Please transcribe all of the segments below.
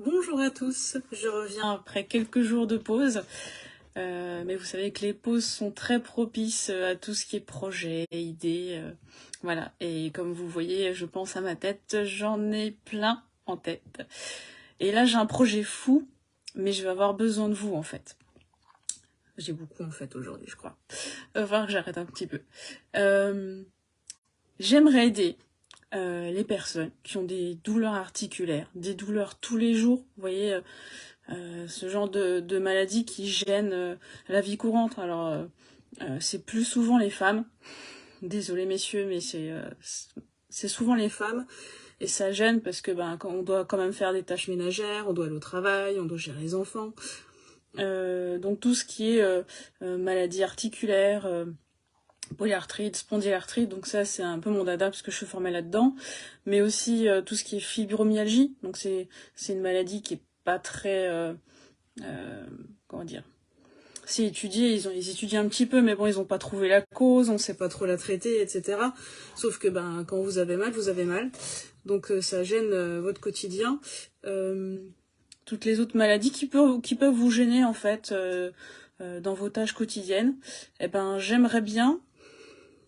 Bonjour à tous, je reviens après quelques jours de pause, mais vous savez que les pauses sont très propices à tout ce qui est projet, idées, voilà. Et comme vous voyez, je pense à ma tête, j'en ai plein en tête. Et là, j'ai un projet fou, mais je vais avoir besoin de vous en fait. J'ai beaucoup en fait aujourd'hui, je crois. Il va falloir que j'arrête un petit peu. J'aimerais aider les personnes qui ont des douleurs articulaires, des douleurs tous les jours, vous voyez, ce genre de maladie qui gêne la vie courante. Alors, c'est plus souvent les femmes. Désolée messieurs, mais c'est souvent les femmes. Et ça gêne parce que quand on doit quand même faire des tâches ménagères, on doit aller au travail, on doit gérer les enfants. Donc tout ce qui est maladie articulaire, polyarthrite, spondylarthrite, donc ça c'est un peu mon dada parce que je suis formée là-dedans, mais aussi tout ce qui est fibromyalgie, donc c'est une maladie qui est pas très comment dire, c'est étudié, ils étudient un petit peu, mais bon, ils ont pas trouvé la cause, on sait pas trop la traiter, etc. Sauf que quand vous avez mal, vous avez mal. Donc ça gêne votre quotidien. Toutes les autres maladies qui peuvent vous gêner en fait dans vos tâches quotidiennes, eh ben j'aimerais bien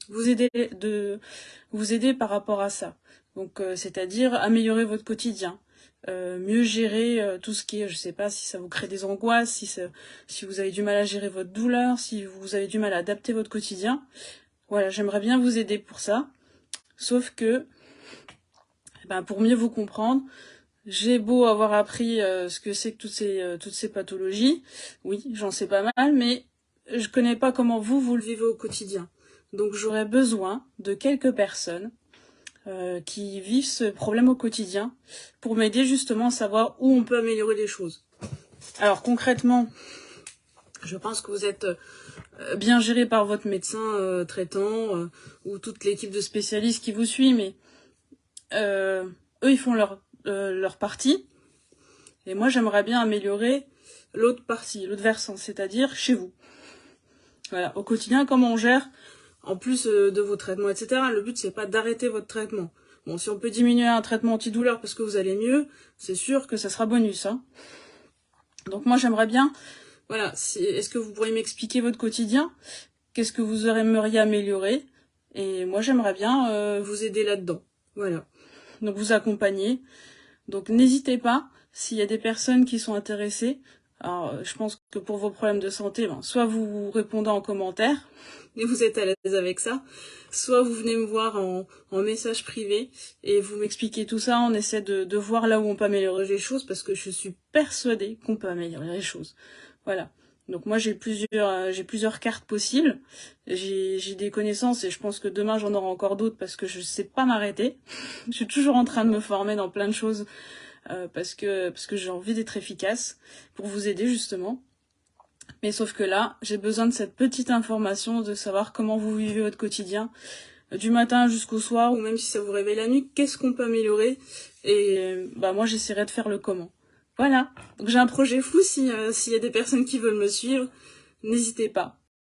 vous aider par rapport à ça. Donc c'est-à-dire améliorer votre quotidien. Mieux gérer tout ce qui est, je sais pas si ça vous crée des angoisses, si vous avez du mal à gérer votre douleur, si vous avez du mal à adapter votre quotidien. Voilà, j'aimerais bien vous aider pour ça. Sauf que, pour mieux vous comprendre, j'ai beau avoir appris ce que c'est que toutes ces pathologies, oui, j'en sais pas mal, mais je connais pas comment vous le vivez au quotidien. Donc j'aurais besoin de quelques personnes qui vivent ce problème au quotidien pour m'aider justement à savoir où on peut améliorer les choses. Alors concrètement, je pense que vous êtes bien géré par votre médecin traitant ou toute l'équipe de spécialistes qui vous suit, mais eux ils font leur partie et moi j'aimerais bien améliorer l'autre partie, l'autre versant, c'est-à-dire chez vous. Voilà, au quotidien, comment on gère en plus de vos traitements, etc. Le but, c'est pas d'arrêter votre traitement. Bon, si on peut diminuer un traitement antidouleur parce que vous allez mieux, c'est sûr que ça sera bonus. Hein. Donc moi, j'aimerais bien, voilà, est-ce que vous pourriez m'expliquer votre quotidien? Qu'est-ce que vous aimeriez améliorer? Et moi, j'aimerais bien vous aider là-dedans. Voilà. Donc vous accompagner. Donc n'hésitez pas, s'il y a des personnes qui sont intéressées, alors je pense que pour vos problèmes de santé, soit vous répondez en commentaire, et vous êtes à l'aise avec ça, soit vous venez me voir en message privé, et vous m'expliquez tout ça, on essaie de voir là où on peut améliorer les choses, parce que je suis persuadée qu'on peut améliorer les choses. Voilà. Donc moi j'ai plusieurs cartes possibles, j'ai des connaissances et je pense que demain j'en aurai encore d'autres parce que je sais pas m'arrêter. Je suis toujours en train de me former dans plein de choses parce que j'ai envie d'être efficace pour vous aider justement. Mais sauf que là, j'ai besoin de cette petite information, de savoir comment vous vivez votre quotidien, du matin jusqu'au soir, ou même si ça vous réveille la nuit, qu'est-ce qu'on peut améliorer. Et moi j'essaierai de faire le comment. Voilà, donc j'ai un projet fou, s'il y a des personnes qui veulent me suivre, n'hésitez pas.